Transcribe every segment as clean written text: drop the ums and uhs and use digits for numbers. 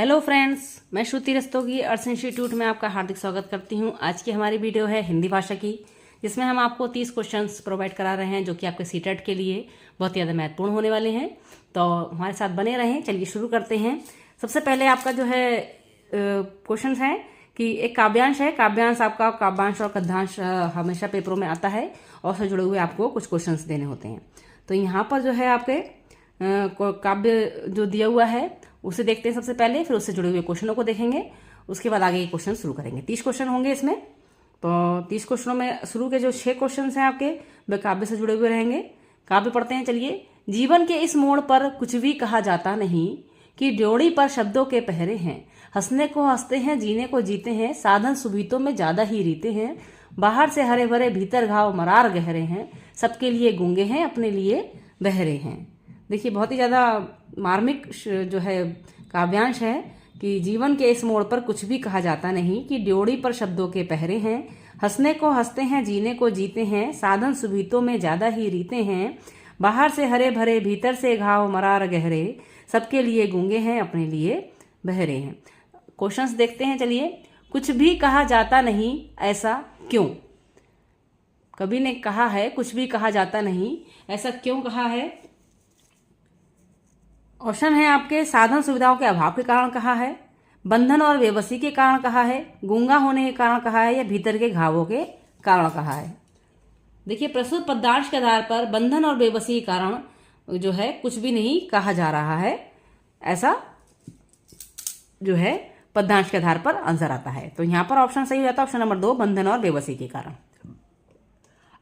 Hello friends, मैं श्रुति रस्तोगी अर्थ institute में आपका हार्दिक स्वागत करती हूं। आज की हमारी वीडियो है हिंदी भाषा की, जिसमें हम आपको 30 क्वेश्चंस प्रोवाइड करा रहे हैं जो कि आपके सीटेट के लिए बहुत ज़्यादा महत्वपूर्ण होने वाले हैं। तो हमारे साथ बने रहें। चलिए शुरू करते हैं। सबसे पहले आपका जो है क्वेश्चन है कि एक काव्यांश है। काव्यांश आपका काव्यांश और गद्यांश हमेशा पेपरों में आता है और उससे जुड़े हुए आपको कुछ क्वेश्चन देने होते हैं। तो यहाँ पर जो है आपके काव्य जो दिया हुआ है उसे देखते हैं सबसे पहले, फिर उससे जुड़े हुए क्वेश्चनों को देखेंगे, उसके बाद आगे के क्वेश्चन शुरू करेंगे। 30 क्वेश्चन होंगे इसमें। तो 30 क्वेश्चनों में शुरू के जो 6 क्वेश्चन हैं आपके वे काव्य से जुड़े हुए रहेंगे। काव्य पढ़ते हैं। चलिए। जीवन के इस मोड़ पर कुछ भी कहा जाता नहीं कि ड्योढ़ी पर शब्दों के पहरे हैं। हंसने को हंसते हैं, जीने को जीते हैं, साधन सुविधों में ज्यादा ही रीते हैं। बाहर से हरे भरे, भीतर घाव मरार गहरे हैं। सबके लिए गूंगे हैं, अपने लिए बहरे हैं। देखिए, बहुत ही ज़्यादा मार्मिक जो है काव्यांश है कि जीवन के इस मोड़ पर कुछ भी कहा जाता नहीं कि ड्योढ़ी पर शब्दों के पहरे हैं। हंसने को हंसते हैं, जीने को जीते हैं, साधन सुविधों में ज़्यादा ही रीते हैं। बाहर से हरे भरे, भीतर से घाव मरार गहरे। सबके लिए गूंगे हैं, अपने लिए बहरे हैं। क्वेश्चंस देखते हैं। चलिए। कुछ भी कहा जाता नहीं, ऐसा क्यों? कवि ने कहा है कुछ भी कहा जाता नहीं, ऐसा क्यों कहा है? ऑप्शन है आपके साधन सुविधाओं के अभाव के कारण कहा है, बंधन और बेबसी के कारण कहा है, गूंगा होने के कारण कहा है, या भीतर के घावों के कारण कहा है। देखिए, प्रस्तुत पद्यांश के आधार पर बंधन और बेबसी के कारण जो है कुछ भी नहीं कहा जा रहा है, ऐसा जो है पद्यांश के आधार पर आंसर आता है। तो यहां पर ऑप्शन सही हो जाता है ऑप्शन नंबर 2, बंधन और बेबसी के कारण।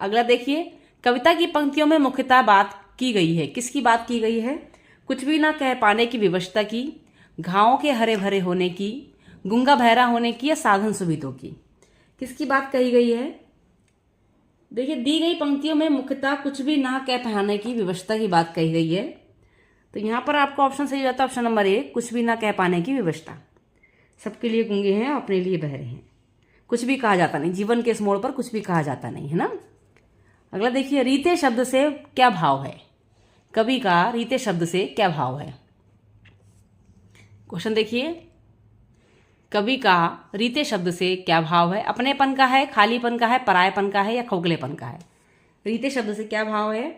अगला देखिए, कविता की पंक्तियों में मुख्यतः बात की गई है। किसकी बात की गई है? कुछ भी ना कह पाने की विवशता की, घावों के हरे भरे होने की, गूंगा बहरा होने की, या साधन सुविधों की। किसकी बात कही गई है? देखिए, दी गई पंक्तियों में मुख्यतः कुछ भी ना कह पाने की विवशता की बात कही गई है। तो यहां पर आपका ऑप्शन सही हो जाता है ऑप्शन नंबर 1, कुछ भी ना कह पाने की विवशता। सबके लिए गूंगे हैं, अपने लिए बहरे हैं। कुछ भी कहा जाता नहीं, जीवन के इस मोड़ पर कुछ भी कहा जाता नहीं, है ना। अगला देखिए, रीते शब्द से क्या भाव है? कवि का रीते शब्द से क्या भाव है? क्वेश्चन देखिए, कवि का रीते शब्द से क्या भाव है? अपनेपन का है, खालीपन का है, परायपन का है, या खोखलेपन का है? रीते शब्द से क्या भाव है?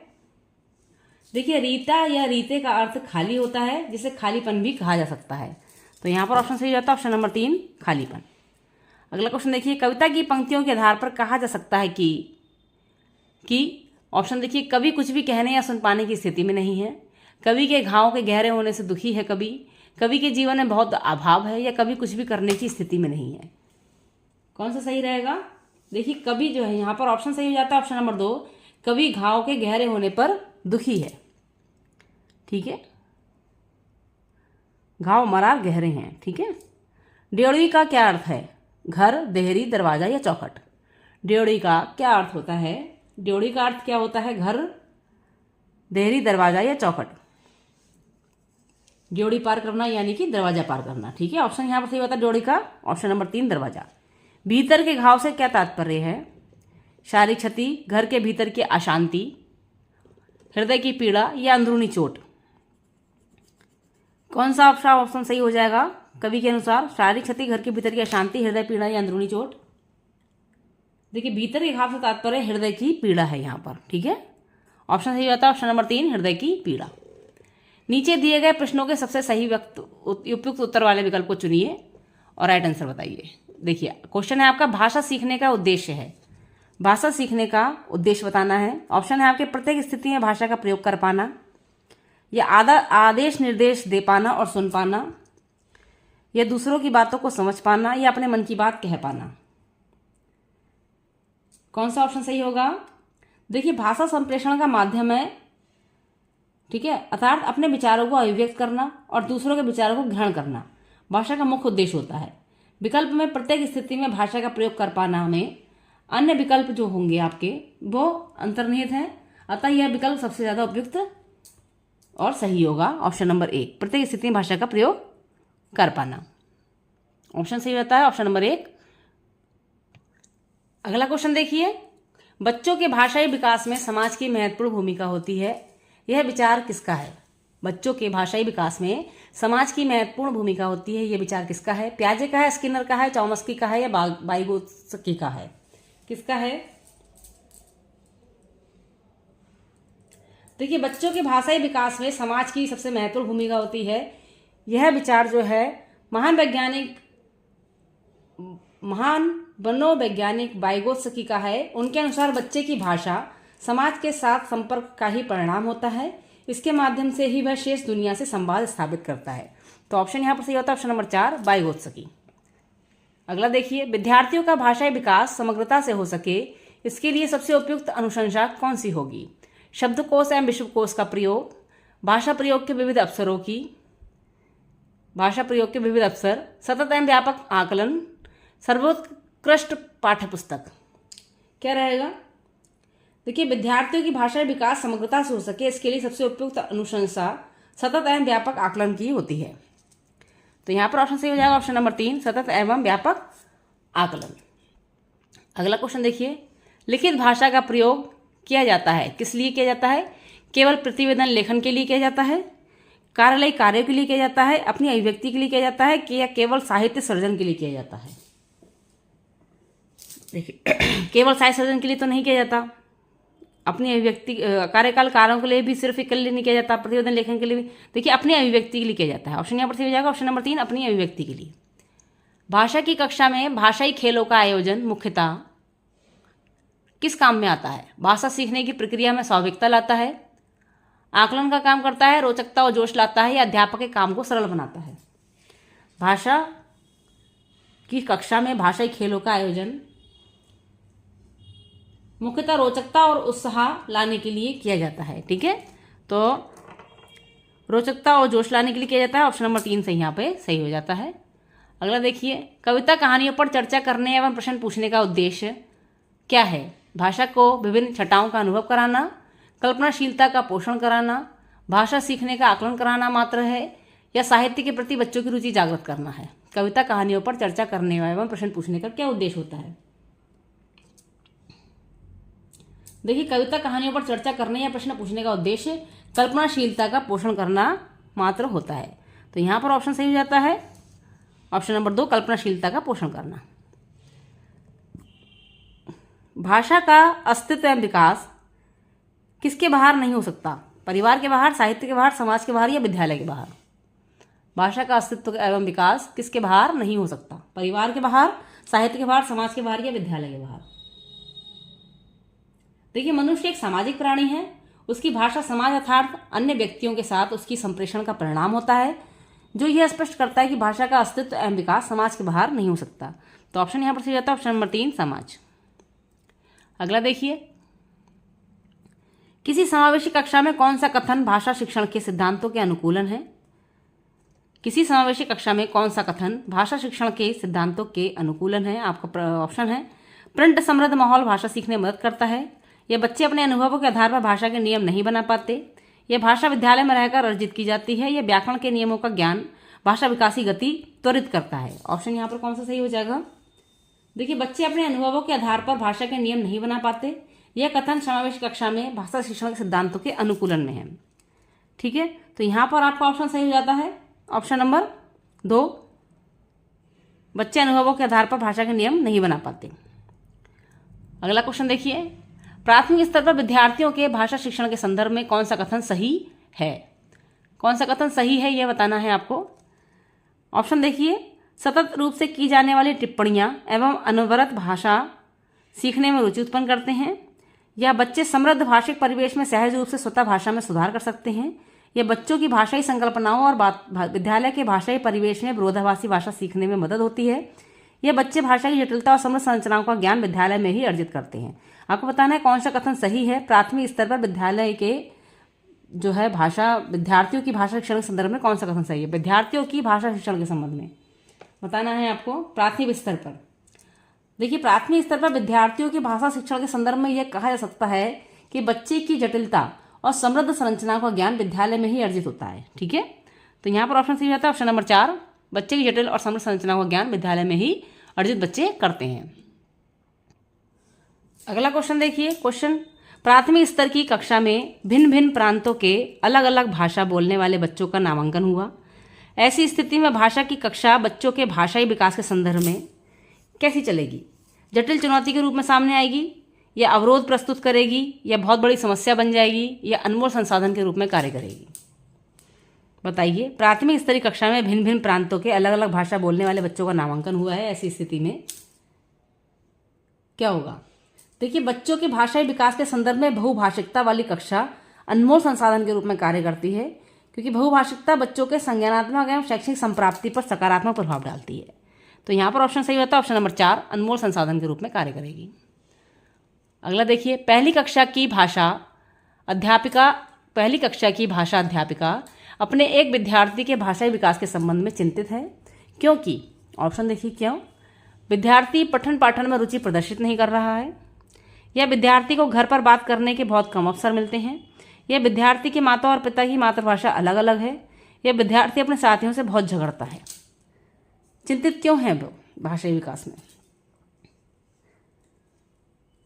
देखिए, रीता या रीते का अर्थ खाली होता है, जिसे खालीपन भी कहा जा सकता है। तो यहां पर ऑप्शन सही जाता है ऑप्शन नंबर 3, खालीपन। अगला क्वेश्चन देखिए, कविता की पंक्तियों के आधार पर कहा जा सकता है कि ऑप्शन देखिए, कवि कुछ भी कहने या सुन पाने की स्थिति में नहीं है, कवि के घावों के गहरे होने से दुखी है, कवि के जीवन में बहुत अभाव है, या कवि कुछ भी करने की स्थिति में नहीं है। कौन सा सही रहेगा? देखिए, कवि जो है यहाँ पर ऑप्शन सही हो जाता है ऑप्शन नंबर 2, कवि घाव के गहरे होने पर दुखी है। ठीक है, घाव मरार गहरे हैं। ठीक है। ड्योढ़ी का क्या अर्थ है? घर, देहरी, दरवाजा, या चौखट? ड्योढ़ी का क्या अर्थ होता है? ड्योढ़ी का अर्थ क्या होता है? घर, देहरी, दरवाजा, या चौखट? ड्योढ़ी पार करना यानी कि दरवाजा पार करना। ठीक है, ऑप्शन यहां पर सही होता है ड्योढ़ी का ऑप्शन नंबर 3, दरवाजा। भीतर के घाव से क्या तात्पर्य है? शारीरिक क्षति, घर के भीतर की अशांति, हृदय की पीड़ा, या अंदरूनी चोट? कौन सा ऑप्शन सही हो जाएगा कवि के अनुसार? शारीरिक क्षति, घर के भीतर की अशांति, हृदय पीड़ा, या अंदरूनी चोट? देखिए, भीतर के घाव से तात्पर्य हृदय की पीड़ा है यहाँ पर। ठीक है, ऑप्शन सही होता है ऑप्शन नंबर 3, हृदय की पीड़ा। नीचे दिए गए प्रश्नों के सबसे सही उपयुक्त उत्तर वाले विकल्प को चुनिए और राइट आंसर बताइए। देखिए, क्वेश्चन है आपका, भाषा सीखने का उद्देश्य है। भाषा सीखने का उद्देश्य बताना है। ऑप्शन है आपके, प्रत्येक स्थिति में भाषा का प्रयोग कर पाना, या आदेश निर्देश दे पाना और सुन पाना, या दूसरों की बातों को समझ पाना, या अपने मन की बात कह पाना। कौन सा ऑप्शन सही होगा? देखिए, भाषा संप्रेषण का माध्यम है। ठीक है, अर्थात अपने विचारों को अभिव्यक्त करना और दूसरों के विचारों को ग्रहण करना भाषा का मुख्य उद्देश्य होता है। विकल्प में प्रत्येक स्थिति में भाषा का प्रयोग कर पाना में अन्य विकल्प जो होंगे आपके वो अंतर्निहित हैं, अतः यह विकल्प सबसे ज्यादा उपयुक्त और सही होगा ऑप्शन नंबर 1, प्रत्येक स्थिति में भाषा का प्रयोग कर पाना। ऑप्शन सही रहता है ऑप्शन नंबर 1। अगला क्वेश्चन देखिए, बच्चों के भाषाई विकास में समाज की महत्वपूर्ण भूमिका होती है, यह विचार किसका है? बच्चों के भाषाई विकास में समाज की महत्वपूर्ण भूमिका होती है, ये विचार किसका है? प्याजे का है, स्किनर का है, चॉम्स्की का है या वाइगोत्स्की का है? किसका है? देखिए, बच्चों के भाषाई विकास में समाज की सबसे महत्वपूर्ण भूमिका होती है। यह विचार जो है महान मनोवैज्ञानिक वाइगोत्स्की का है। उनके अनुसार बच्चे की भाषा समाज के साथ संपर्क का ही परिणाम होता है। इसके माध्यम से ही वह शेष दुनिया से संवाद स्थापित करता है। तो ऑप्शन यहाँ पर सही होता है ऑप्शन नंबर 4, वाइगोत्स्की। अगला देखिए, विद्यार्थियों का भाषाई विकास समग्रता से हो सके, इसके लिए सबसे उपयुक्त अनुशंसा कौन सी होगी? शब्दकोश एवं विश्वकोश का प्रयोग, भाषा प्रयोग के विविध अवसर, सतत एवं व्यापक आकलन, सर्वोत्कृष्ट पाठ्यपुस्तक। क्या रहेगा? देखिए, विद्यार्थियों की भाषाई विकास समग्रता से हो सके, इसके लिए सबसे उपयुक्त अनुशंसा सतत एवं व्यापक आकलन की होती है। तो यहाँ पर ऑप्शन सही हो जाएगा ऑप्शन नंबर 3, सतत एवं व्यापक आकलन। अगला क्वेश्चन देखिए, लिखित भाषा का प्रयोग किया जाता है, किस लिए किया जाता है? केवल प्रतिवेदन लेखन के लिए किया जाता है, कार्यालय कार्यों के लिए किया जाता है, अपनी अभिव्यक्ति के लिए किया जाता है कि या केवल साहित्य सृजन के लिए किया जाता है? देखिए, केवल साहित्य सृजन के लिए तो नहीं किया जाता, अपनी अभिव्यक्ति कार्यकाल कार्यों के लिए भी सिर्फ एक लिए नहीं किया जाता, प्रतिवेदन लेखन के लिए भी। देखिए, अपनी अभिव्यक्ति के लिए किया जाता है। ऑप्शन यहाँ पर सही हो जाएगा ऑप्शन नंबर 3, अपनी अभिव्यक्ति के लिए। भाषा की कक्षा में भाषाई खेलों का आयोजन मुख्यतः किस काम में आता है? भाषा सीखने की प्रक्रिया में स्वाभाविकता लाता है, आकलन का काम करता है, रोचकता और जोश लाता है या अध्यापक के काम को सरल बनाता है? भाषा की कक्षा में भाषाई खेलों का आयोजन मुख्यतः रोचकता और उत्साह लाने के लिए किया जाता है। ठीक है, तो रोचकता और जोश लाने के लिए किया जाता है। ऑप्शन नंबर 3 से यहाँ पे सही हो जाता है। अगला देखिए, कविता कहानियों पर चर्चा करने एवं प्रश्न पूछने का उद्देश्य क्या है? भाषा को विभिन्न छटाओं का अनुभव कराना, कल्पनाशीलता का पोषण कराना, भाषा सीखने का आकलन कराना मात्र है या साहित्य के प्रति बच्चों की रुचि जागृत करना है? कविता कहानियों पर चर्चा करने एवं प्रश्न पूछने का क्या उद्देश्य होता है? देखिए, कविता कहानियों पर चर्चा करने या प्रश्न पूछने का उद्देश्य कल्पनाशीलता का पोषण करना मात्र होता है। तो यहाँ पर ऑप्शन सही हो जाता है ऑप्शन नंबर 2, कल्पनाशीलता का पोषण करना। भाषा का अस्तित्व एवं विकास किसके बाहर नहीं हो सकता? परिवार के बाहर, साहित्य के बाहर, समाज के बाहर या विद्यालय के बाहर? भाषा का अस्तित्व एवं विकास किसके बाहर नहीं हो सकता? परिवार के बाहर, साहित्य के बाहर, समाज के बाहर या विद्यालय के बाहर? देखिए, मनुष्य एक सामाजिक प्राणी है। उसकी भाषा समाज अर्थात अन्य व्यक्तियों के साथ उसकी संप्रेषण का परिणाम होता है, जो यह स्पष्ट करता है कि भाषा का अस्तित्व एवं विकास समाज के बाहर नहीं हो सकता। तो ऑप्शन यहाँ पर सही जाता है ऑप्शन नंबर 3, समाज। अगला देखिए, किसी समावेशी कक्षा में कौन सा कथन भाषा शिक्षण के सिद्धांतों के अनुकूलन है? किसी समावेशी कक्षा में कौन सा कथन भाषा शिक्षण के सिद्धांतों के अनुकूलन है? आपका ऑप्शन है, प्रिंट समृद्ध माहौल भाषा सीखने में मदद करता है, यह बच्चे अपने अनुभवों के आधार पर भाषा के नियम नहीं बना पाते, यह भाषा विद्यालय में रहकर अर्जित की जाती है, यह व्याकरण के नियमों का ज्ञान भाषा विकासी गति त्वरित करता है। ऑप्शन यहाँ पर कौन सा सही हो जाएगा? देखिए, बच्चे अपने अनुभवों के आधार पर भाषा के नियम नहीं बना पाते, यह कथन समावेश कक्षा में भाषा शिक्षण के सिद्धांतों के अनुकूलन में है। ठीक है, तो यहाँ पर आपका ऑप्शन सही हो जाता है ऑप्शन नंबर 2, बच्चे अनुभवों के आधार पर भाषा के नियम नहीं बना पाते। अगला क्वेश्चन देखिए, प्राथमिक स्तर पर विद्यार्थियों के भाषा शिक्षण के संदर्भ में कौन सा कथन सही है? कौन सा कथन सही है यह बताना है आपको। ऑप्शन देखिए, सतत रूप से की जाने वाली टिप्पणियां एवं अनवरत भाषा सीखने में रुचि उत्पन्न करते हैं, या बच्चे समृद्ध भाषिक परिवेश में सहज रूप से स्वतः भाषा में सुधार कर सकते हैं, या बच्चों की भाषाई संकल्पनाओं और विद्यालय के भाषाई परिवेश में विरोधाभासी भाषा सीखने में मदद होती है, यह बच्चे भाषा की जटिलता और समृद्ध संरचनाओं का ज्ञान विद्यालय में ही अर्जित करते हैं। आपको बताना है कौन सा कथन सही है प्राथमिक स्तर पर विद्यालय के जो है भाषा विद्यार्थियों की भाषा शिक्षण के संदर्भ में कौन सा कथन सही है? विद्यार्थियों की भाषा शिक्षण के संबंध में बताना है आपको प्राथमिक स्तर पर। देखिए, प्राथमिक स्तर पर विद्यार्थियों की भाषा शिक्षण के संदर्भ में यह कहा जा सकता है कि बच्चे की जटिलता और समृद्ध संरचनाओं का ज्ञान विद्यालय में ही अर्जित होता है। ठीक है, तो यहाँ पर ऑप्शन सही जाता है ऑप्शन नंबर 4, बच्चे की जटिल और समृद्ध संरचनाओं का ज्ञान विद्यालय में ही अर्जित बच्चे करते हैं। अगला क्वेश्चन देखिए, क्वेश्चन, प्राथमिक स्तर की कक्षा में भिन्न भिन्न प्रांतों के अलग अलग भाषा बोलने वाले बच्चों का नामांकन हुआ। ऐसी स्थिति में भाषा की कक्षा बच्चों के भाषाई विकास के संदर्भ में कैसी चलेगी? जटिल चुनौती के रूप में सामने आएगी, या अवरोध प्रस्तुत करेगी, या बहुत बड़ी समस्या बन जाएगी, या अनमोल संसाधन के रूप में कार्य करेगी? बताइए। प्राथमिक स्तरीय कक्षा में भिन्न भिन्न प्रांतों के अलग अलग भाषा बोलने वाले बच्चों का नामांकन हुआ है। ऐसी स्थिति में क्या होगा? देखिए, बच्चों के भाषाई विकास के संदर्भ में बहुभाषिकता वाली कक्षा अनमोल संसाधन के रूप में कार्य करती है, क्योंकि बहुभाषिकता बच्चों के संज्ञानात्मक एवं शैक्षणिक संप्राप्ति पर सकारात्मक प्रभाव डालती है। तो यहाँ पर ऑप्शन सही होता है ऑप्शन नंबर 4, अनमोल संसाधन के रूप में कार्य करेगी। अगला देखिए, पहली कक्षा की भाषा अध्यापिका अपने एक विद्यार्थी के भाषाई विकास के संबंध में चिंतित है, क्योंकि ऑप्शन देखिए क्यों। विद्यार्थी पठन पाठन में रुचि प्रदर्शित नहीं कर रहा है, या विद्यार्थी को घर पर बात करने के बहुत कम अवसर मिलते हैं, या विद्यार्थी के माता और पिता की मातृभाषा अलग अलग है, या विद्यार्थी अपने साथियों से बहुत झगड़ता है। चिंतित क्यों है वो भाषाई विकास में?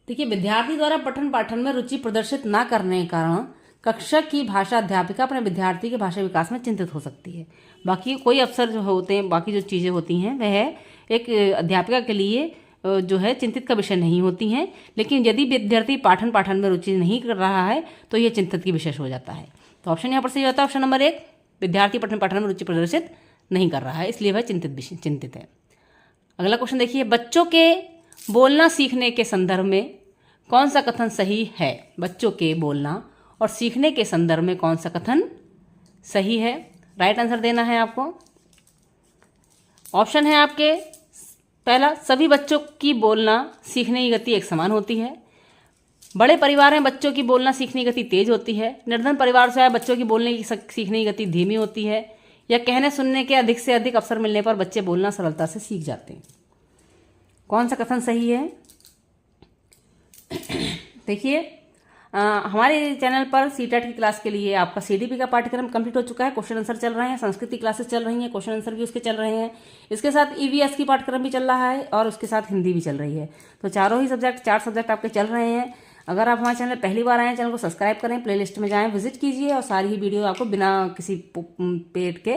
देखिए, विद्यार्थी द्वारा पठन पाठन में रुचि प्रदर्शित न करने के कारण कक्षा की भाषा अध्यापिका अपने विद्यार्थी के भाषा विकास में चिंतित हो सकती है। बाकी कोई अवसर जो होते हैं, बाकी जो चीज़ें होती हैं, वह एक अध्यापिका के लिए जो है चिंतित का विषय नहीं होती हैं, लेकिन यदि विद्यार्थी पठन पाठन में रुचि नहीं कर रहा है तो ये चिंतित की विषय हो जाता है। तो ऑप्शन यहाँ पर सही होता है ऑप्शन नंबर 1, विद्यार्थी पठन पाठन में रुचि प्रदर्शित नहीं कर रहा है, इसलिए वह चिंतित है। अगला क्वेश्चन देखिए, बच्चों के बोलना सीखने के संदर्भ में कौन सा कथन सही है? बच्चों के बोलना और सीखने के संदर्भ में कौन सा कथन सही है? राइट आंसर देना है आपको। ऑप्शन है आपके पहला, सभी बच्चों की बोलना सीखने की गति एक समान होती है। बड़े परिवार में बच्चों की बोलना सीखने की गति तेज होती है। निर्धन परिवार से आए बच्चों की बोलने की सीखने की गति धीमी होती है। या कहने सुनने के अधिक से अधिक अवसर मिलने पर बच्चे बोलना सरलता से सीख जाते हैं। कौन सा कथन सही है? देखिए, हमारे चैनल पर सीटेट की क्लास के लिए आपका सीडीपी का पाठ्यक्रम कंप्लीट हो चुका है। क्वेश्चन आंसर चल रहे हैं, संस्कृत की क्लासेस चल रही हैं, क्वेश्चन आंसर भी उसके चल रहे हैं। इसके साथ ईवीएस की पाठ्यक्रम भी चल रहा है और उसके साथ हिंदी भी चल रही है। तो चार सब्जेक्ट आपके चल रहे हैं। अगर आप हमारे चैनल पहली बार आए हैं, चैनल को सब्सक्राइब करें, प्लेलिस्ट में जाएं, विजिट कीजिए और सारी ही वीडियो आपको बिना किसी पेड के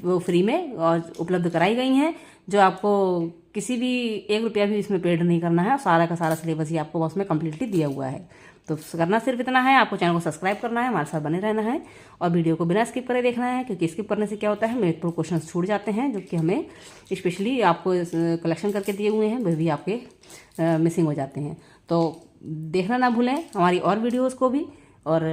वो फ्री में और उपलब्ध कराई गई हैं, जो आपको किसी भी 1 रुपया भी इसमें पेड नहीं करना है और सारा का सारा सिलेबस ही आपको उसमें कम्प्लीटली दिया हुआ है। तो करना सिर्फ इतना है, आपको चैनल को सब्सक्राइब करना है, हमारे साथ बने रहना है और वीडियो को बिना स्किप करे देखना है, क्योंकि स्किप करने से क्या होता है, मेरे क्वेश्चन छूट जाते हैं जो कि हमें स्पेशली आपको कलेक्शन करके दिए हुए हैं, वे भी आपके मिसिंग हो जाते हैं। तो देखना ना भूलें हमारी और वीडियोज़ को भी, और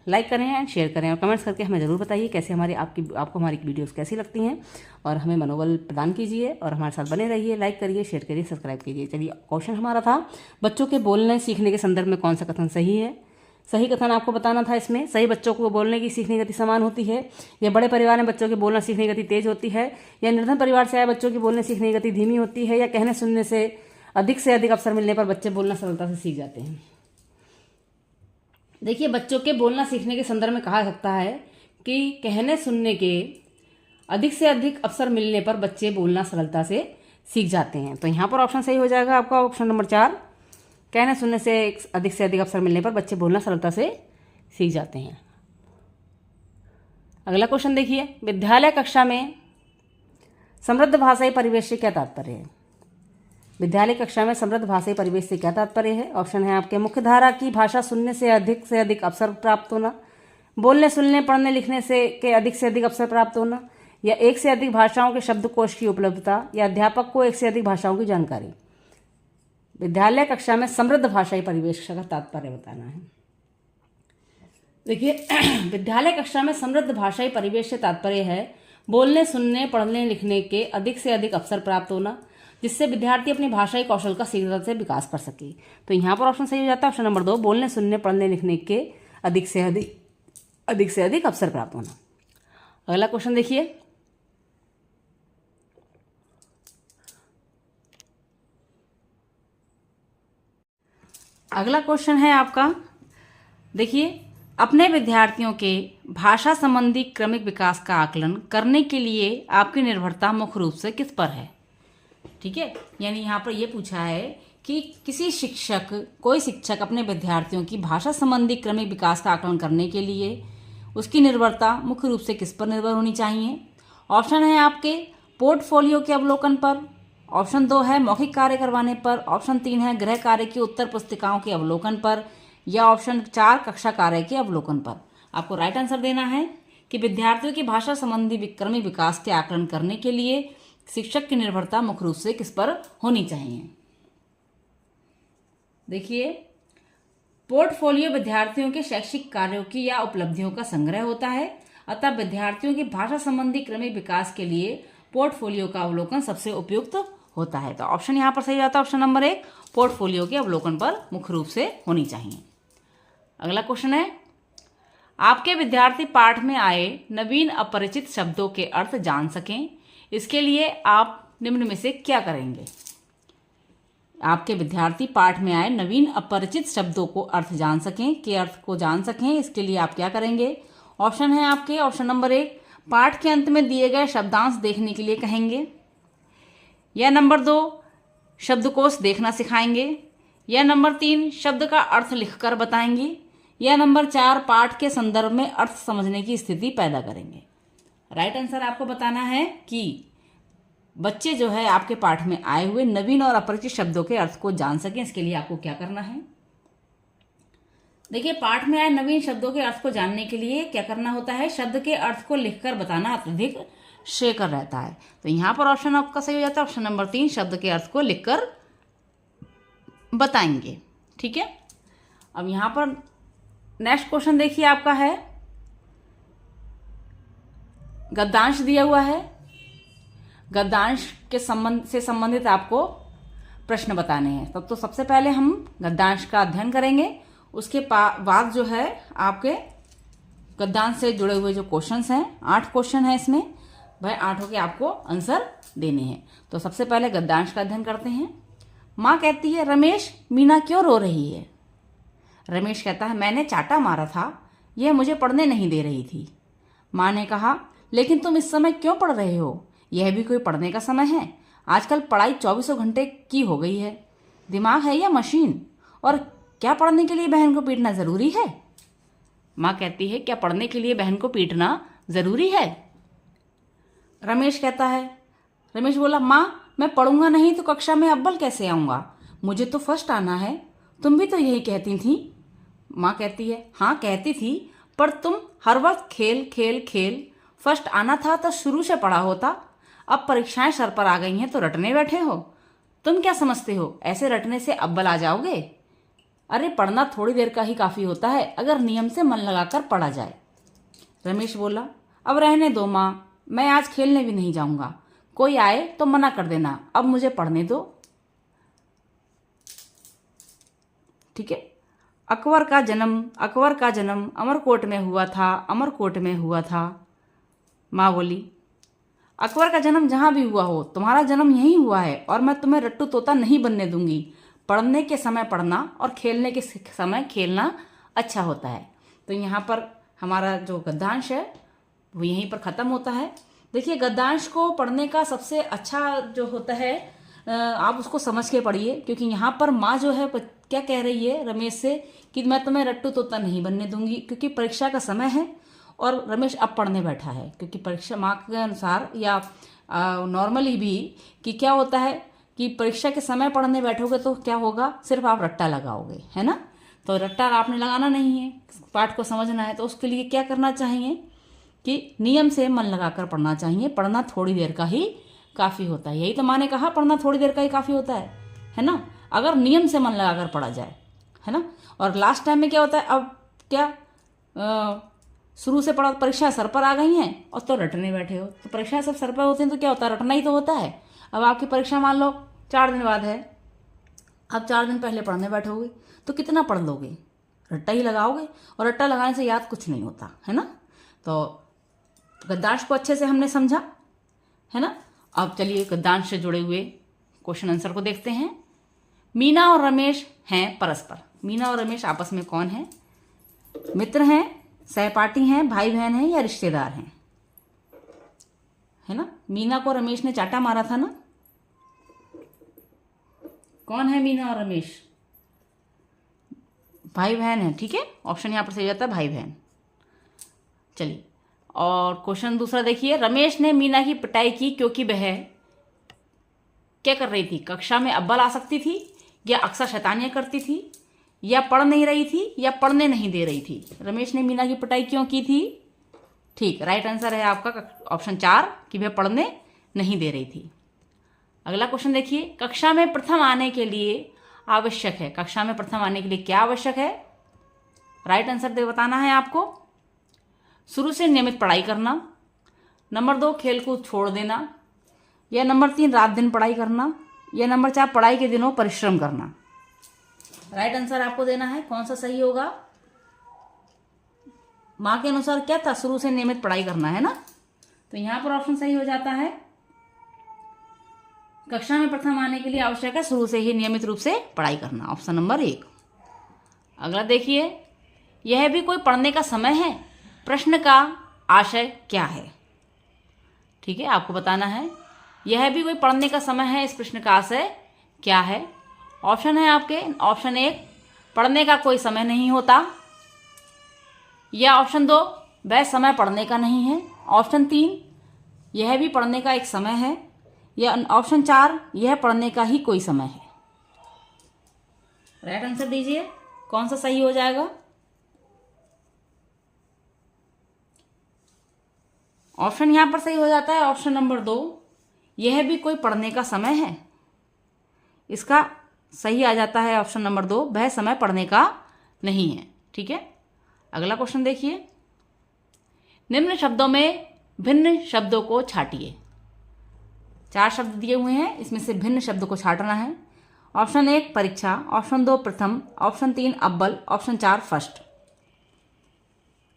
लाइक करें एंड शेयर करें और कमेंट्स करके हमें ज़रूर बताइए कैसे आपको हमारी वीडियोस कैसी लगती हैं, और हमें मनोबल प्रदान कीजिए और हमारे साथ बने रहिए। लाइक करिए, शेयर करिए, सब्सक्राइब कीजिए। चलिए, क्वेश्चन हमारा था बच्चों के बोलने सीखने के संदर्भ में कौन सा कथन सही है। सही कथन आपको बताना था इसमें, सही बच्चों को बोलने की सीखने की गति समान होती है, या बड़े परिवार में बच्चों के बोलना सीखने की गति तेज होती है, या निर्धन परिवार से आए बच्चों की बोलने सीखने की गति धीमी होती है, या कहने सुनने से अधिक अवसर मिलने पर बच्चे बोलना सरलता से सीख जाते हैं। देखिए, बच्चों के बोलना सीखने के संदर्भ में कहा सकता है कि कहने सुनने के अधिक से अधिक अवसर मिलने पर बच्चे बोलना सरलता से सीख जाते हैं। तो यहाँ पर ऑप्शन सही हो जाएगा आपका ऑप्शन नंबर 4, कहने सुनने से अधिक अवसर मिलने पर बच्चे बोलना सरलता से सीख जाते हैं। अगला क्वेश्चन देखिए, विद्यालय कक्षा में समृद्ध भाषाई परिवेश से क्या तात्पर्य है? विद्यालय कक्षा में समृद्ध भाषाई परिवेश से क्या तात्पर्य है? ऑप्शन है आपके मुख्य धारा की भाषा सुनने से अधिक अवसर प्राप्त होना, बोलने सुनने पढ़ने लिखने से अधिक अवसर प्राप्त होना, या एक से अधिक भाषाओं के शब्दकोश की उपलब्धता, या अध्यापक को एक से अधिक भाषाओं की जानकारी। विद्यालय कक्षा में समृद्ध भाषाई परिवेश का तात्पर्य बताना है। देखिए, विद्यालय कक्षा में समृद्ध भाषाई परिवेश से तात्पर्य है बोलने सुनने पढ़ने लिखने के अधिक से अधिक अवसर प्राप्त होना, जिससे विद्यार्थी अपनी भाषाई कौशल का शीघ्रता से विकास कर सके। तो यहाँ पर ऑप्शन सही हो जाता है ऑप्शन नंबर 2, बोलने सुनने पढ़ने लिखने के अधिक से अधिक अवसर प्राप्त होना। अगला क्वेश्चन देखिए, अगला क्वेश्चन है आपका, देखिए, अपने विद्यार्थियों के भाषा संबंधी क्रमिक विकास का आकलन करने के लिए आपकी निर्भरता मुख्य रूप से किस पर है? ठीक है, यानी यहाँ पर यह पूछा है कि कोई शिक्षक अपने विद्यार्थियों की भाषा संबंधी क्रमिक विकास का आकलन करने के लिए उसकी निर्भरता मुख्य रूप से किस पर निर्भर होनी चाहिए, ऑप्शन है आपके पोर्टफोलियो के अवलोकन पर, ऑप्शन 2 है मौखिक कार्य करवाने पर, ऑप्शन 3 है गृह कार्य की उत्तर पुस्तिकाओं के अवलोकन पर, या ऑप्शन 4 कक्षा कार्य के अवलोकन पर। आपको राइट आंसर देना है कि विद्यार्थियों की भाषा संबंधी विक्रमी विकास के आकलन करने के लिए शिक्षक की निर्भरता मुख्य रूप से किस पर होनी चाहिए। देखिए, पोर्टफोलियो विद्यार्थियों के शैक्षिक कार्यों की या उपलब्धियों का संग्रह होता है, अतः विद्यार्थियों की भाषा संबंधी क्रमिक विकास के लिए पोर्टफोलियो का अवलोकन सबसे उपयुक्त होता है। तो ऑप्शन यहाँ पर सही आता है, ऑप्शन नंबर 1 पोर्टफोलियो के अवलोकन पर मुख्य रूप से होनी चाहिए। अगला क्वेश्चन है, आपके विद्यार्थी पाठ में आए नवीन अपरिचित शब्दों के अर्थ जान सकें, इसके लिए आप निम्न में से क्या करेंगे। आपके विद्यार्थी पाठ में आए नवीन अपरिचित शब्दों को अर्थ जान सकें, के अर्थ को जान सकें, इसके लिए आप क्या करेंगे। ऑप्शन है आपके, ऑप्शन नंबर 1 पाठ के अंत में दिए गए शब्दांश देखने के लिए कहेंगे, या नंबर 2 शब्दकोश देखना सिखाएंगे, या नंबर 3 शब्द का अर्थ लिखकर बताएंगे, या नंबर 4 पाठ के संदर्भ में अर्थ समझने की स्थिति पैदा करेंगे। राइट आंसर आपको बताना है कि बच्चे जो है आपके पाठ में आए हुए नवीन और अपरिचित शब्दों के अर्थ को जान सकें, इसके लिए आपको क्या करना है। देखिए, पाठ में आए नवीन शब्दों के अर्थ को जानने के लिए क्या करना होता है, शब्द के अर्थ को लिखकर बताना अत्यधिक श्रेयकर रहता है। तो यहाँ पर ऑप्शन आपका सही हो जाता है, ऑप्शन नंबर 3 शब्द के अर्थ को लिखकर बताएंगे। ठीक है, अब यहाँ पर नेक्स्ट क्वेश्चन देखिए, आपका है गद्यांश दिया हुआ है। गद्यांश के संबंधित आपको प्रश्न बताने हैं। तब तो सबसे पहले हम गद्यांश का अध्ययन करेंगे, उसके बाद जो है आपके गद्यांश से जुड़े हुए जो क्वेश्चंस हैं, 8 क्वेश्चन हैं इसमें, भाई 8 के आपको आंसर देने हैं। तो सबसे पहले गद्यांश का अध्ययन करते हैं। माँ कहती है, रमेश मीना क्यों रो रही है। रमेश कहता है, मैंने चाटा मारा था, यह मुझे पढ़ने नहीं दे रही थी। माँ ने कहा, लेकिन तुम इस समय क्यों पढ़ रहे हो, यह भी कोई पढ़ने का समय है। आजकल पढ़ाई 24 घंटे की हो गई है। दिमाग है या मशीन, और क्या पढ़ने के लिए बहन को पीटना जरूरी है। माँ कहती है, क्या पढ़ने के लिए बहन को पीटना जरूरी है। रमेश कहता है, रमेश बोला, माँ मैं पढ़ूंगा नहीं तो कक्षा में अव्वल कैसे आऊंगा, मुझे तो फर्स्ट आना है। तुम भी तो यही कहती थी। माँ कहती है, हाँ कहती थी, पर तुम हर वक्त खेल खेल खेल, फर्स्ट आना था तो शुरू से पढ़ा होता। अब परीक्षाएं सर पर आ गई हैं तो रटने बैठे हो। तुम क्या समझते हो, ऐसे रटने से अव्वल आ जाओगे। अरे पढ़ना थोड़ी देर का ही काफी होता है, अगर नियम से मन लगाकर पढ़ा जाए। रमेश बोला, अब रहने दो माँ, मैं आज खेलने भी नहीं जाऊंगा। कोई आए तो मना कर देना, अब मुझे पढ़ने दो। ठीक है, अकबर का जन्म अमरकोट में हुआ था, अमरकोट में हुआ था। माँ बोली, अकबर का जन्म जहां भी हुआ हो, तुम्हारा जन्म यहीं हुआ है, और मैं तुम्हें रट्टू तोता नहीं बनने दूंगी। पढ़ने के समय पढ़ना और खेलने के समय खेलना अच्छा होता है। तो यहाँ पर हमारा जो गद्यांश है वो यहीं पर ख़त्म होता है। देखिए, गद्यांश को पढ़ने का सबसे अच्छा जो होता है, आप उसको समझ के पढ़िए, क्योंकि यहाँ पर माँ जो है क्या कह रही है रमेश से कि मैं तुम्हें रट्टू तोता नहीं बनने दूंगी, क्योंकि परीक्षा का समय है और रमेश अब पढ़ने बैठा है। क्योंकि परीक्षा माँ के अनुसार या नॉर्मली भी कि क्या होता है कि परीक्षा के समय पढ़ने बैठोगे तो क्या होगा, सिर्फ आप रट्टा लगाओगे, है ना। तो रट्टा आपने लगाना नहीं है, पाठ को समझना है। तो उसके लिए क्या करना चाहिए कि नियम से मन लगाकर पढ़ना चाहिए। पढ़ना थोड़ी देर का ही काफ़ी होता है। यही तो माँ ने कहा, पढ़ना थोड़ी देर का ही काफ़ी होता है ना, अगर नियम से मन लगाकर पढ़ा जाए, है ना। और लास्ट टाइम में क्या होता है, अब क्या शुरू से पढ़ा, परीक्षा सर पर आ गई हैं और तो रटने बैठे हो। तो परीक्षा सब सर पर होते हैं तो क्या होता है, रटना ही तो होता है। अब आपकी परीक्षा मान लो 4 दिन बाद है, अब 4 दिन पहले पढ़ने बैठोगे तो कितना पढ़ लोगे, रट्टा ही लगाओगे, और रट्टा लगाने से याद कुछ नहीं होता, है ना। तो गद्यांश को अच्छे से हमने समझा, है ना। अब चलिए गद्यांश से जुड़े हुए क्वेश्चन आंसर को देखते हैं। मीना और रमेश हैं परस्पर। मीना और रमेश आपस में कौन है, मित्र हैं, सहपाठी हैं, भाई बहन हैं, या रिश्तेदार हैं, है ना। मीना को रमेश ने चाटा मारा था ना, कौन है मीना और रमेश, भाई बहन है। ठीक है, ऑप्शन यहां पर सही जाता है भाई बहन। चलिए, और क्वेश्चन दूसरा देखिए, रमेश ने मीना की पिटाई की क्योंकि वह क्या कर रही थी? कक्षा में अव्वल आ सकती थी, या अक्सर शैतानियां करती थी, या पढ़ नहीं रही थी, या पढ़ने नहीं दे रही थी। रमेश ने मीना की पिटाई क्यों की थी? ठीक, राइट आंसर है आपका ऑप्शन 4 कि वह पढ़ने नहीं दे रही थी। अगला क्वेश्चन देखिए, कक्षा में प्रथम आने के लिए आवश्यक है। कक्षा में प्रथम आने के लिए क्या आवश्यक है? राइट आंसर दे बताना है आपको। शुरू से नियमित पढ़ाई करना, नंबर 2 खेलकूद छोड़ देना, या नंबर 3 रात दिन पढ़ाई करना, या नंबर 4 पढ़ाई के दिनों परिश्रम करना। राइट आंसर आपको देना है, कौन सा सही होगा? माँ के अनुसार क्या था? शुरू से नियमित पढ़ाई करना है ना, तो यहां पर ऑप्शन सही हो जाता है। कक्षा में प्रथम आने के लिए आवश्यक है शुरू से ही नियमित रूप से पढ़ाई करना, ऑप्शन नंबर 1। अगला देखिए, यह भी कोई पढ़ने का समय है, प्रश्न का आशय क्या है? ठीक है, आपको बताना है यह भी कोई पढ़ने का समय है, इस प्रश्न का आशय क्या है? ऑप्शन है आपके, ऑप्शन 1 पढ़ने का कोई समय नहीं होता, या ऑप्शन 2 वह समय पढ़ने का नहीं है, ऑप्शन 3 यह भी पढ़ने का एक समय है, या ऑप्शन 4 यह पढ़ने का ही कोई समय है। राइट आंसर दीजिए, कौन सा सही हो जाएगा? ऑप्शन यहां पर सही हो जाता है ऑप्शन नंबर 2, यह भी कोई पढ़ने का समय है। इसका सही आ जाता है ऑप्शन नंबर 2, वह समय पढ़ने का नहीं है। ठीक है, अगला क्वेश्चन देखिए, निम्न शब्दों में भिन्न शब्दों को छाटिए। 4 शब्द दिए हुए हैं, इसमें से भिन्न शब्द को छाटना है। ऑप्शन 1 परीक्षा, ऑप्शन 2 प्रथम, ऑप्शन 3 अव्वल, ऑप्शन 4 फर्स्ट।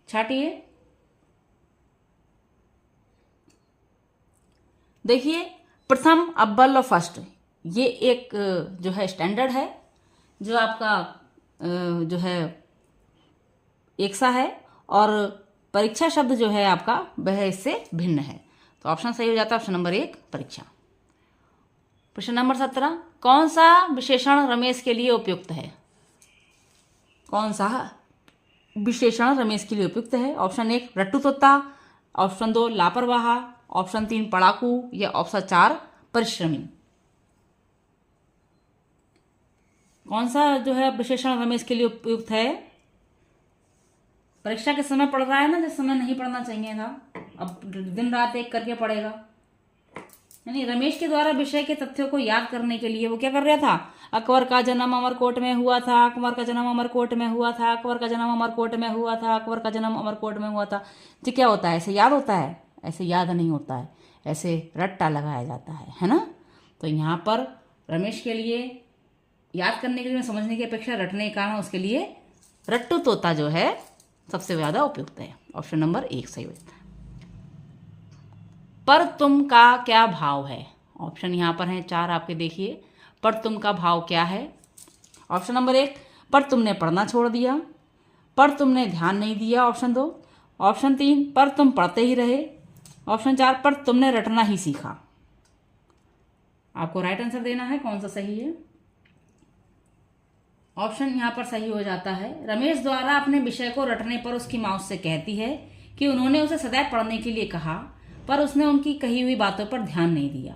छाटिए। देखिए, प्रथम, अव्वल और फर्स्ट ये एक जो है स्टैंडर्ड है, जो आपका जो है एक सा है, और परीक्षा शब्द जो है आपका वह इससे भिन्न है। तो ऑप्शन सही हो जाता है ऑप्शन नंबर 1 परीक्षा। प्रश्न नंबर 17, कौन सा विशेषण रमेश के लिए उपयुक्त है? कौन सा विशेषण रमेश के लिए उपयुक्त है? ऑप्शन 1 रट्टू तोता, ऑप्शन 2 लापरवाह, ऑप्शन 3 पढ़ाकू, या ऑप्शन 4 परिश्रमी। कौन सा जो है विशेषण रमेश के लिए उपयुक्त है? परीक्षा के समय पढ़ रहा है ना, जिस समय नहीं पढ़ना चाहिए था, अब दिन रात एक करके पढ़ेगा। यानी रमेश के द्वारा विषय के तथ्यों को याद करने के लिए वो क्या कर रहा था? अकबर का जन्म अमरकोट में हुआ था, अकबर का जन्म अमरकोट में हुआ था, अकबर का जन्म अमरकोट में हुआ था, अकबर का जन्म अमरकोट में हुआ था। जी क्या होता है? ऐसे याद होता है? ऐसे याद नहीं होता है, ऐसे रट्टा लगाया जाता है ना। तो यहाँ पर रमेश के लिए याद करने के लिए, समझने की अपेक्षा रटने का ना, उसके लिए रट्टू तोता जो है सबसे ज़्यादा उपयुक्त है। ऑप्शन नंबर 1 सही हो जाता है। पर तुम का क्या भाव है? ऑप्शन यहाँ पर हैं 4 आपके, देखिए। पर तुम का भाव क्या है? ऑप्शन नंबर 1 पर तुमने पढ़ना छोड़ दिया, पर तुमने ध्यान नहीं दिया, ऑप्शन 2, ऑप्शन 3 पर तुम पढ़ते ही रहे, ऑप्शन 4 पर तुमने रटना ही सीखा। आपको राइट आंसर देना है, कौन सा सही है? ऑप्शन यहाँ पर सही हो जाता है, रमेश द्वारा अपने विषय को रटने पर उसकी माँ उससे कहती है कि उन्होंने उसे सदैव पढ़ने के लिए कहा, पर उसने उनकी कही हुई बातों पर ध्यान नहीं दिया।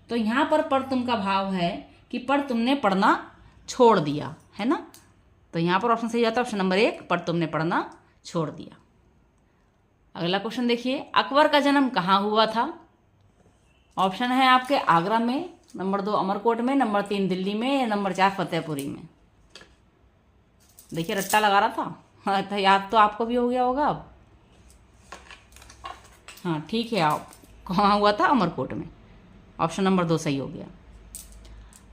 तो यहाँ पर तुम का भाव है कि पर तुमने पढ़ना छोड़ दिया, है ना। तो यहाँ पर ऑप्शन सही जाता है ऑप्शन नंबर 1 पर तुमने पढ़ना छोड़ दिया। अगला क्वेश्चन देखिए, अकबर का जन्म कहाँ हुआ था? ऑप्शन है आपके आगरा में, नंबर 2 अमरकोट में, नंबर 3 दिल्ली में, या नंबर 4 फतेहपुरी में। देखिए रट्टा लगा रहा था, तो याद तो आपको भी हो गया होगा अब। हाँ ठीक है, आप कहाँ हुआ था? अमरकोट में। ऑप्शन नंबर 2 सही हो गया।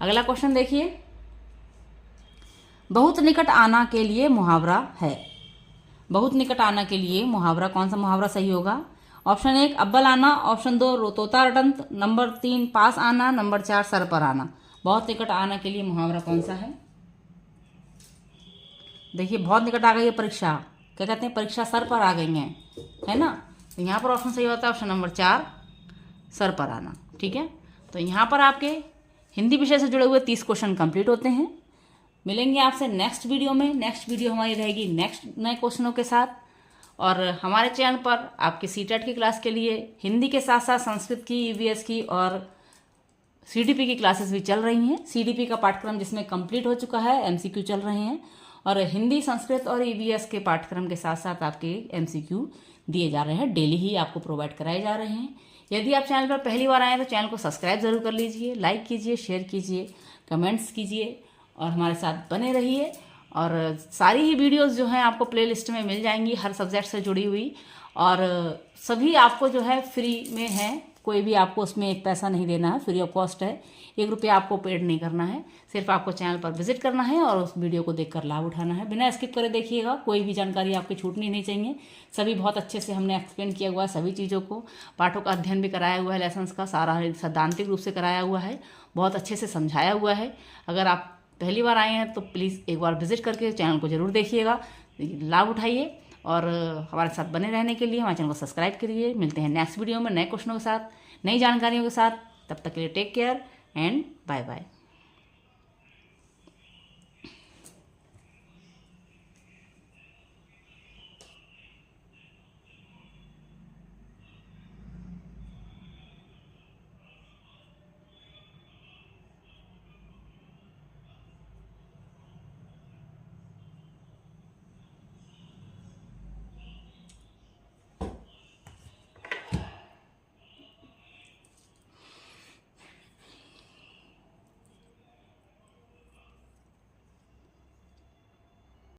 अगला क्वेश्चन देखिए, बहुत निकट आना के लिए मुहावरा है। बहुत निकट आना के लिए मुहावरा, कौन सा मुहावरा सही होगा? ऑप्शन 1 अव्वल आना, ऑप्शन 2 तोता रटंत, नंबर 3 पास आना, नंबर 4 सर पर आना। बहुत निकट आना के लिए मुहावरा कौन सा है? देखिए बहुत निकट आ गई है परीक्षा, क्या कहते हैं, परीक्षा सर पर आ गई है ना। तो यहाँ पर ऑप्शन सही होता है ऑप्शन नंबर 4 सर पर आना। ठीक है, तो यहाँ पर आपके हिंदी विषय से जुड़े हुए 30 क्वेश्चन कंप्लीट होते हैं। मिलेंगे आपसे नेक्स्ट वीडियो में। नेक्स्ट वीडियो हमारी रहेगी नेक्स्ट नए क्वेश्चनों के साथ। और हमारे चैनल पर आपके सीटेट की क्लास के लिए हिंदी के साथ साथ संस्कृत की, ईवीएस की और सीडीपी की क्लासेस भी चल रही हैं। सीडीपी का पाठ्यक्रम जिसमें कंप्लीट हो चुका है, एमसीक्यू चल रहे हैं, और हिंदी, संस्कृत और ईवीएस के पाठ्यक्रम के साथ साथ आपके एमसीक्यू दिए जा रहे हैं, डेली ही आपको प्रोवाइड कराए जा रहे हैं। यदि आप चैनल पर पहली बार आए हैं तो चैनल को सब्सक्राइब जरूर कर लीजिए, लाइक कीजिए, शेयर कीजिए, कमेंट्स कीजिए और हमारे साथ बने रहिए। और सारी ही वीडियोस जो हैं आपको प्लेलिस्ट में मिल जाएंगी, हर सब्जेक्ट से जुड़ी हुई, और सभी आपको जो है फ्री में है, कोई भी आपको उसमें एक पैसा नहीं देना है, फ्री ऑफ कॉस्ट है, 1 रुपया आपको पेड नहीं करना है, सिर्फ आपको चैनल पर विजिट करना है और उस वीडियो को देखकर लाभ उठाना है। बिना स्किप करे देखिएगा, कोई भी जानकारी आपकी छूटनी नहीं चाहिए। सभी बहुत अच्छे से हमने एक्सप्लेन किया हुआ है सभी चीज़ों को, पाठों का अध्ययन भी कराया हुआ है, लेसन्स का सारा सैद्धांतिक रूप से कराया हुआ है, बहुत अच्छे से समझाया हुआ है। अगर आप पहली बार आए हैं तो प्लीज़ एक बार विजिट करके चैनल को जरूर देखिएगा, लाभ उठाइए और हमारे साथ बने रहने के लिए हमारे चैनल को सब्सक्राइब करिए। मिलते हैं नेक्स्ट वीडियो में नए क्वेश्चनों के साथ, नई जानकारियों के साथ। तब तक के लिए take care and bye bye.